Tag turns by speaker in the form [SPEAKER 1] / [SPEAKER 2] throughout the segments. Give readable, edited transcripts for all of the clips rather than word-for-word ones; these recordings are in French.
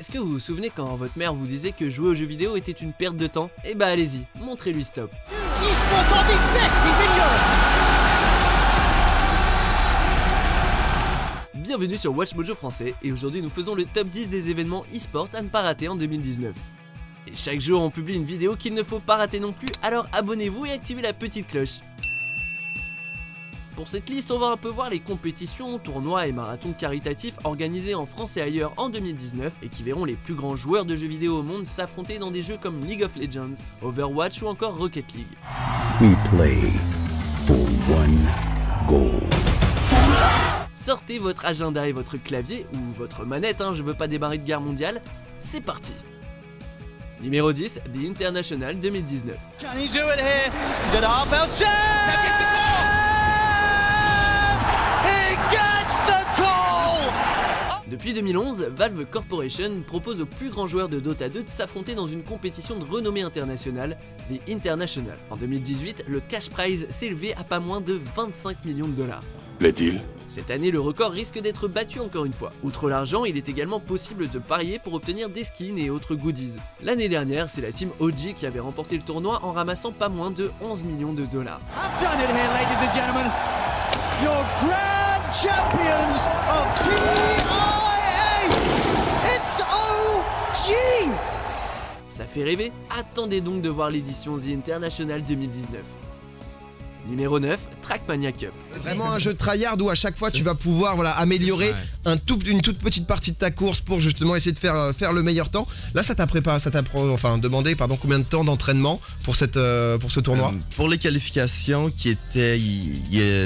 [SPEAKER 1] Est-ce que vous vous souvenez quand votre mère vous disait que jouer aux jeux vidéo était une perte de temps? Eh bah allez-y, montrez-lui stop. Bienvenue sur Watch Mojo français, et aujourd'hui nous faisons le top 10 des événements e-sport à ne pas rater en 2019. Et chaque jour on publie une vidéo qu'il ne faut pas rater non plus, alors abonnez-vous et activez la petite cloche. Pour cette liste, on va un peu voir les compétitions, tournois et marathons caritatifs organisés en France et ailleurs en 2019 et qui verront les plus grands joueurs de jeux vidéo au monde s'affronter dans des jeux comme League of Legends, Overwatch ou encore Rocket League.
[SPEAKER 2] We play for one goal.
[SPEAKER 1] Sortez votre agenda et votre clavier, ou votre manette, je veux pas démarrer de guerre mondiale, c'est parti. Numéro 10, The International 2019.
[SPEAKER 3] Can he do it here? He's at half out shot! He gets the call!
[SPEAKER 1] Depuis 2011, Valve Corporation propose aux plus grands joueurs de Dota 2 de s'affronter dans une compétition de renommée internationale, The International. En 2018, le cash prize s'élevait à pas moins de 25 millions de dollars.
[SPEAKER 2] Les deals.
[SPEAKER 1] Cette année, le record risque d'être battu encore une fois. Outre l'argent, il est également possible de parier pour obtenir des skins et autres goodies. L'année dernière, c'est la team OG qui avait remporté le tournoi en ramassant pas moins de 11 millions de dollars.
[SPEAKER 3] I've done it here, ladies and gentlemen. Your grand champions of TIA. It's OG.
[SPEAKER 1] Ça fait rêver? Attendez donc de voir l'édition The International 2019. Numéro 9, Trackmania Cup.
[SPEAKER 4] C'est vraiment un jeu de tryhard où à chaque fois tu vas pouvoir améliorer une toute petite partie de ta course pour justement essayer de faire le meilleur temps. Là ça t'a demandé combien de temps d'entraînement pour ce tournoi?
[SPEAKER 5] Pour les qualifications qui étaient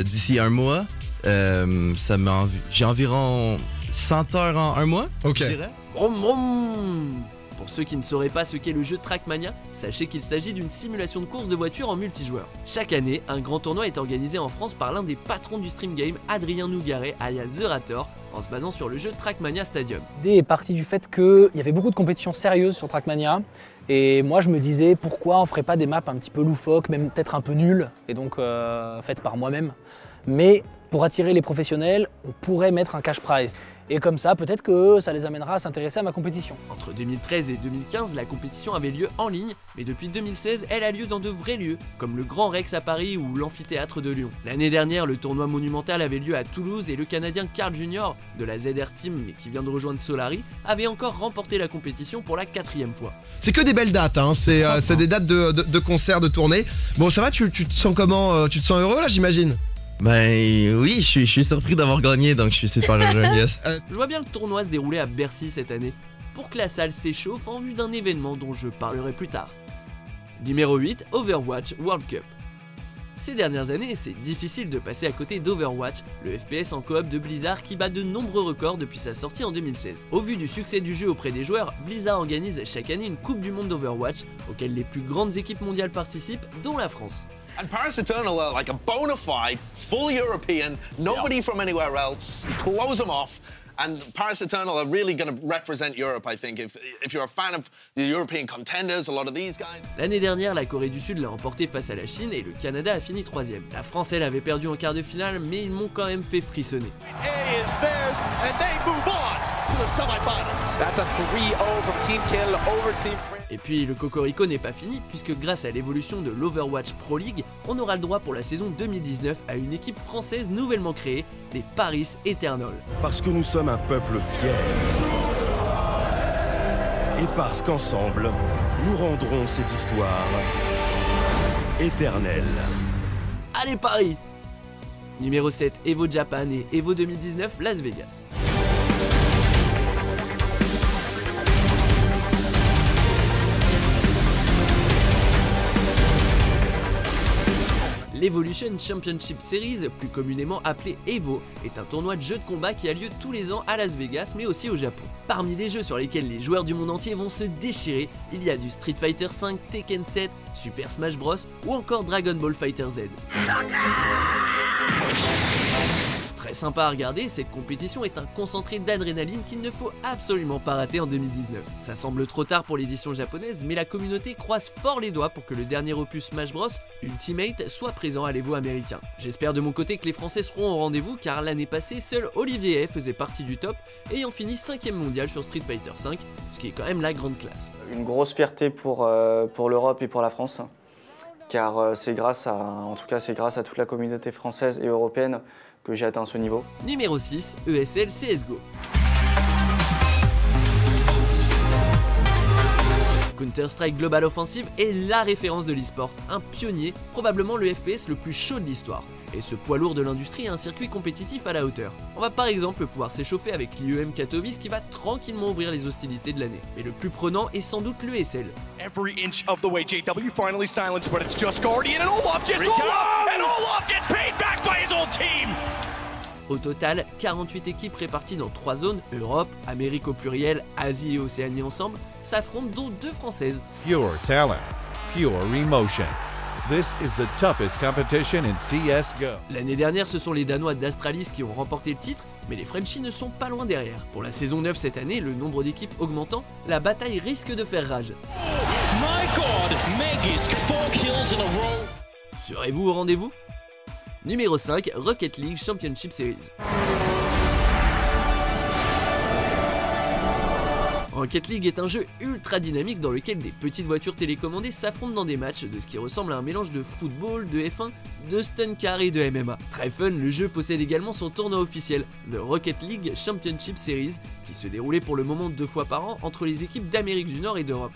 [SPEAKER 5] d'ici un mois, j'ai environ 100 heures en un mois,
[SPEAKER 4] ok.
[SPEAKER 5] Je dirais.
[SPEAKER 1] Brom, brom. Pour ceux qui ne sauraient pas ce qu'est le jeu Trackmania, sachez qu'il s'agit d'une simulation de course de voiture en multijoueur. Chaque année, un grand tournoi est organisé en France par l'un des patrons du stream game, Adrien Nougaret alias The Rator, en se basant sur le jeu Trackmania Stadium.
[SPEAKER 6] L'idée est partie du fait qu'il y avait beaucoup de compétitions sérieuses sur Trackmania, et moi je me disais pourquoi on ferait pas des maps un petit peu loufoques, même peut-être un peu nulles, et donc faites par moi-même. Mais pour attirer les professionnels, on pourrait mettre un cash prize. Et comme ça, peut-être que ça les amènera à s'intéresser à ma compétition.
[SPEAKER 1] Entre 2013 et 2015, la compétition avait lieu en ligne, mais depuis 2016, elle a lieu dans de vrais lieux, comme le Grand Rex à Paris ou l'amphithéâtre de Lyon. L'année dernière, le tournoi monumental avait lieu à Toulouse et le Canadien Carl Junior, de la ZR Team mais qui vient de rejoindre Solari, avait encore remporté la compétition pour la 4e fois.
[SPEAKER 4] C'est que des belles dates, c'est des dates de concerts, de tournées. Bon ça va, tu te sens comment? Tu te sens heureux là j'imagine?
[SPEAKER 5] Ben oui, je suis surpris d'avoir gagné, donc je suis super heureux, yes.
[SPEAKER 1] Je vois bien le tournoi se dérouler à Bercy cette année, pour que la salle s'échauffe en vue d'un événement dont je parlerai plus tard. Numéro 8, Overwatch World Cup. Ces dernières années, c'est difficile de passer à côté d'Overwatch, le FPS en coop de Blizzard qui bat de nombreux records depuis sa sortie en 2016. Au vu du succès du jeu auprès des joueurs, Blizzard organise chaque année une Coupe du Monde d'Overwatch, auquel les plus grandes équipes mondiales participent, dont la France.
[SPEAKER 7] And Paris Eternal are like a bona fide, full European, nobody from anywhere else. Close them off. And Paris Eternal are really going to represent Europe, I think. If you're a fan of the European contenders, a lot of these guys.
[SPEAKER 1] L'année dernière, la Corée du Sud l'a emporté face à la Chine et le Canada a fini 3e. La France, elle, avait perdu en quart de finale, mais ils m'ont quand même fait frissonner.
[SPEAKER 3] A is theirs, and they move on to the semifinals. That's a 3-0 from Team Kill over Team.
[SPEAKER 1] Et puis le cocorico n'est pas fini, puisque grâce à l'évolution de l'Overwatch Pro League, on aura le droit pour la saison 2019 à une équipe française nouvellement créée, les Paris Eternal.
[SPEAKER 8] Parce que nous sommes un peuple fier. Et parce qu'ensemble, nous rendrons cette histoire éternelle.
[SPEAKER 1] Allez Paris! Numéro 7, Evo Japan et Evo 2019 Las Vegas. L'Evolution Championship Series, plus communément appelé EVO, est un tournoi de jeux de combat qui a lieu tous les ans à Las Vegas mais aussi au Japon. Parmi les jeux sur lesquels les joueurs du monde entier vont se déchirer, il y a du Street Fighter V, Tekken 7, Super Smash Bros ou encore Dragon Ball Fighter Z. Très Très sympa à regarder, cette compétition est un concentré d'adrénaline qu'il ne faut absolument pas rater en 2019. Ça semble trop tard pour l'édition japonaise, mais la communauté croise fort les doigts pour que le dernier opus Smash Bros, Ultimate, soit présent à l'Evo américain. J'espère de mon côté que les Français seront au rendez-vous, car l'année passée, seul Olivier Hay faisait partie du top, ayant fini 5ème mondial sur Street Fighter V, ce qui est quand même la grande classe.
[SPEAKER 9] Une grosse fierté pour l'Europe et pour la France, car c'est grâce à toute la communauté française et européenne que j'ai atteint ce niveau.
[SPEAKER 1] Numéro 6, ESL CSGO. Counter-Strike Global Offensive est la référence de l'e-sport, un pionnier, probablement le FPS le plus chaud de l'histoire. Et ce poids lourd de l'industrie a un circuit compétitif à la hauteur. On va par exemple pouvoir s'échauffer avec l'IEM Katowice qui va tranquillement ouvrir les hostilités de l'année. Mais le plus prenant est sans doute l'ESL.
[SPEAKER 3] Every inch of the way, JW finally silenced, but it's just Guardian and Olaf, just Olaf, and Olaf gets paid back by his old team.
[SPEAKER 1] Au total, 48 équipes réparties dans 3 zones, Europe, Amérique au pluriel, Asie et Océanie ensemble, s'affrontent dont 2 françaises.
[SPEAKER 10] Pure talent, pure emotion. This is the toughest competition in CSGO.
[SPEAKER 1] L'année dernière, ce sont les Danois d'Astralis qui ont remporté le titre, mais les Frenchies ne sont pas loin derrière. Pour la saison 9 cette année, le nombre d'équipes augmentant, la bataille risque de faire rage.
[SPEAKER 8] My God, Magisk, 4 kills in a row.
[SPEAKER 1] Serez-vous au rendez-vous? Numéro 5, Rocket League Championship Series. Rocket League est un jeu ultra dynamique dans lequel des petites voitures télécommandées s'affrontent dans des matchs de ce qui ressemble à un mélange de football, de F1, de stun car et de MMA. Très fun, le jeu possède également son tournoi officiel, The Rocket League Championship Series, qui se déroulait pour le moment 2 fois par an entre les équipes d'Amérique du Nord et d'Europe.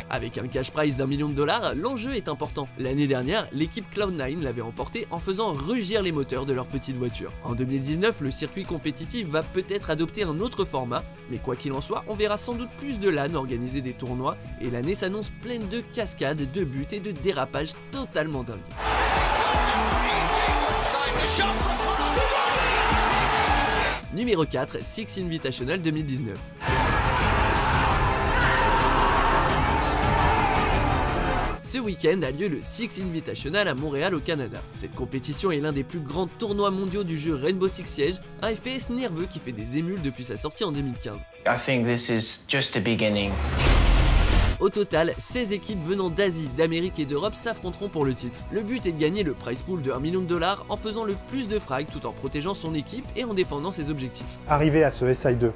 [SPEAKER 1] Avec un cash prize d'1 million de dollars, l'enjeu est important. L'année dernière, l'équipe Cloud9 l'avait emporté en faisant rugir les moteurs de leur petite voiture. En 2019, le circuit compétitif va peut-être adopter un autre format, mais quoi qu'il en soit, on verra sans doute plus de LAN organiser des tournois, et l'année s'annonce pleine de cascades, de buts et de dérapages totalement dingues. Numéro 4, Six Invitational 2019. Ce week-end a lieu le Six Invitational à Montréal au Canada. Cette compétition est l'un des plus grands tournois mondiaux du jeu Rainbow Six Siege, un FPS nerveux qui fait des émules depuis sa sortie en 2015.
[SPEAKER 11] I think this is just the beginning.
[SPEAKER 1] Au total, 16 équipes venant d'Asie, d'Amérique et d'Europe s'affronteront pour le titre. Le but est de gagner le prize pool de 1 million de dollars en faisant le plus de frags tout en protégeant son équipe et en défendant ses objectifs.
[SPEAKER 12] Arriver à ce SI2,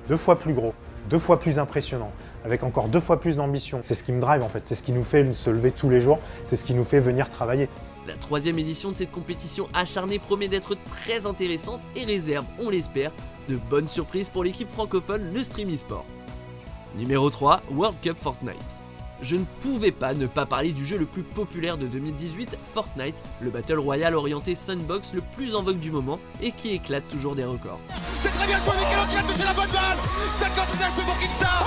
[SPEAKER 12] 2 fois plus gros, 2 fois plus impressionnant, avec encore 2 fois plus d'ambition, c'est ce qui me drive en fait, c'est ce qui nous fait se lever tous les jours, c'est ce qui nous fait venir travailler.
[SPEAKER 1] La 3e édition de cette compétition acharnée promet d'être très intéressante et réserve, on l'espère, de bonnes surprises pour l'équipe francophone, le Stream eSport. Numéro 3, World Cup Fortnite. Je ne pouvais pas ne pas parler du jeu le plus populaire de 2018, Fortnite, le Battle Royale orienté sandbox le plus en vogue du moment et qui éclate toujours des records.
[SPEAKER 3] C'est très bien joué, Mikelot qui va toucher la bonne balle. 56 HP pour Kingstar.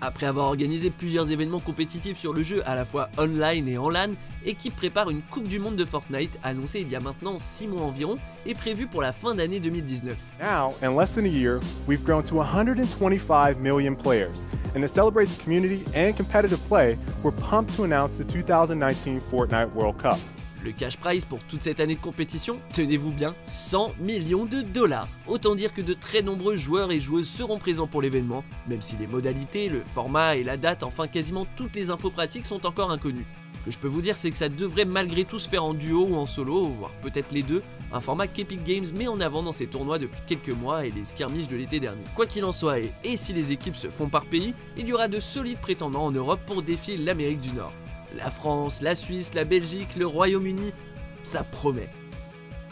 [SPEAKER 1] Après avoir organisé plusieurs événements compétitifs sur le jeu à la fois online et en LAN, Equipe prépare une Coupe du Monde de Fortnite annoncée il y a maintenant 6 mois environ et prévue pour la fin d'année 2019.
[SPEAKER 13] Now, in less than a year, we've grown to 125 million players. And to celebrate the community and competitive play, we're pumped to announce the 2019 Fortnite World Cup.
[SPEAKER 1] Le cash prize pour toute cette année de compétition, tenez-vous bien, 100 millions de dollars. Autant dire que de très nombreux joueurs et joueuses seront présents pour l'événement, même si les modalités, le format et la date, enfin quasiment toutes les infos pratiques sont encore inconnues. Ce que je peux vous dire, c'est que ça devrait malgré tout se faire en duo ou en solo, voire peut-être les deux, un format qu'Epic Games met en avant dans ses tournois depuis quelques mois et les skirmishes de l'été dernier. Quoi qu'il en soit, et si les équipes se font par pays, il y aura de solides prétendants en Europe pour défier l'Amérique du Nord. La France, la Suisse, la Belgique, le Royaume-Uni, ça promet.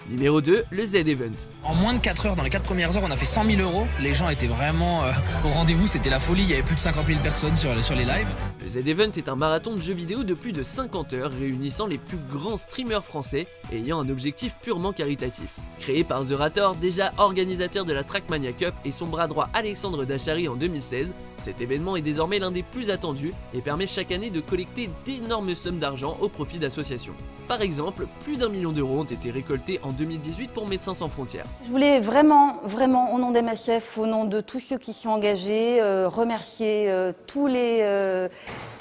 [SPEAKER 1] Numéro 2, le Z-Event.
[SPEAKER 6] En moins de 4 heures, dans les 4 premières heures, on a fait 100 000 €. Les gens étaient vraiment au rendez-vous, c'était la folie. Il y avait plus de 50 000 personnes sur les lives.
[SPEAKER 1] Le Z-Event est un marathon de jeux vidéo de plus de 50 heures réunissant les plus grands streamers français et ayant un objectif purement caritatif. Créé par The Rator, déjà organisateur de la Trackmania Cup et son bras droit Alexandre Dachary en 2016, cet événement est désormais l'un des plus attendus et permet chaque année de collecter d'énormes sommes d'argent au profit d'associations. Par exemple, plus d'1 million d'euros ont été récoltés en 2018 pour Médecins sans frontières.
[SPEAKER 14] Je voulais vraiment, au nom d'MSF, au nom de tous ceux qui sont engagés, remercier tous les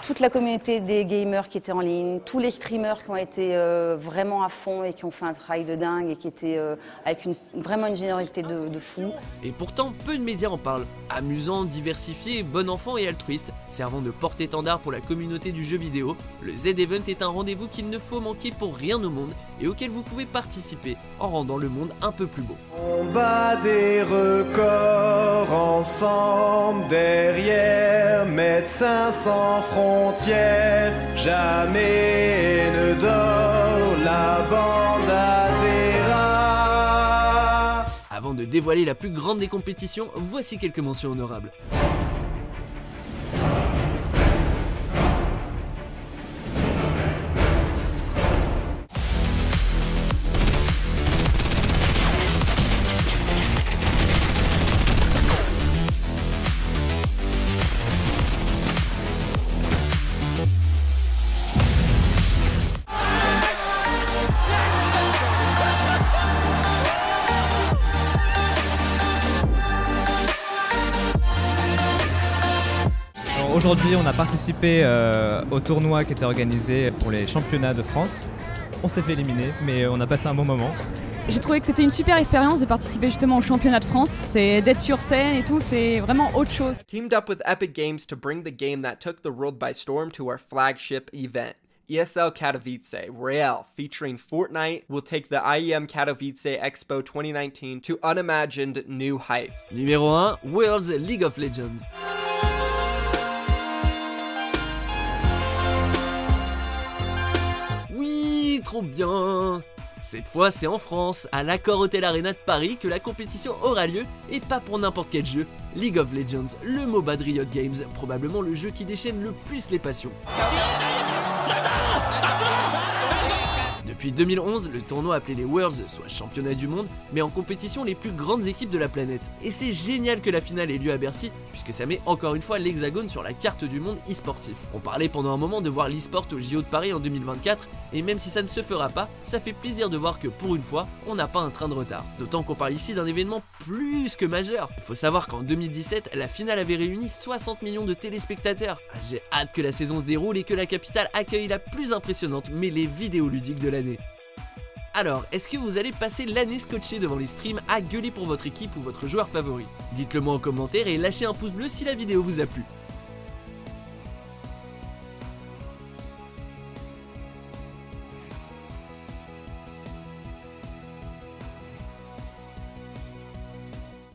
[SPEAKER 14] toute la communauté des gamers qui étaient en ligne, tous les streamers qui ont été vraiment à fond et qui ont fait un travail de dingue et qui étaient avec vraiment une générosité de fou.
[SPEAKER 1] Et pourtant, peu de médias en parlent. Amusant, diversifié, bon enfant et altruiste, servant de porte-étendard pour la communauté du jeu vidéo, le Z-Event est un rendez-vous qu'il ne faut manquer pour rien au monde et auquel vous pouvez participer en rendant le monde un peu plus beau.
[SPEAKER 15] On bat des records ensemble derrière Médecins sans frontières, jamais ne dort la bande Azera.
[SPEAKER 1] Avant de dévoiler la plus grande des compétitions, voici quelques mentions honorables.
[SPEAKER 16] Aujourd'hui, on a participé au tournoi qui était organisé pour les championnats de France. On s'est fait éliminer, mais on a passé un bon moment.
[SPEAKER 17] J'ai trouvé que c'était une super expérience de participer justement au championnat de France. C'est d'être sur scène et tout, c'est vraiment autre chose.
[SPEAKER 18] Teamed up with Epic Games to bring the game that took the world by storm to our flagship event. ESL Katowice, Real, featuring Fortnite, will take the IEM Katowice Expo 2019 to unimagined new heights.
[SPEAKER 1] Numéro 1, World's League of Legends. Oui, trop bien! Cette fois, c'est en France, à l'Accor Hotel Arena de Paris, que la compétition aura lieu, et pas pour n'importe quel jeu. League of Legends, le MOBA de Riot Games, probablement le jeu qui déchaîne le plus les passions. Depuis 2011, le tournoi appelé les Worlds, soit championnat du monde, met en compétition les plus grandes équipes de la planète. Et c'est génial que la finale ait lieu à Bercy, puisque ça met encore une fois l'Hexagone sur la carte du monde e-sportif. On parlait pendant un moment de voir l'e-sport au JO de Paris en 2024, et même si ça ne se fera pas, ça fait plaisir de voir que pour une fois, on n'a pas un train de retard. D'autant qu'on parle ici d'un événement plus que majeur. Il faut savoir qu'en 2017, la finale avait réuni 60 millions de téléspectateurs. J'ai hâte que la saison se déroule et que la capitale accueille la plus impressionnante mêlée vidéoludique de l'année. Alors, est-ce que vous allez passer l'année scotché devant les streams à gueuler pour votre équipe ou votre joueur favori? Dites-le moi en commentaire et lâchez un pouce bleu si la vidéo vous a plu.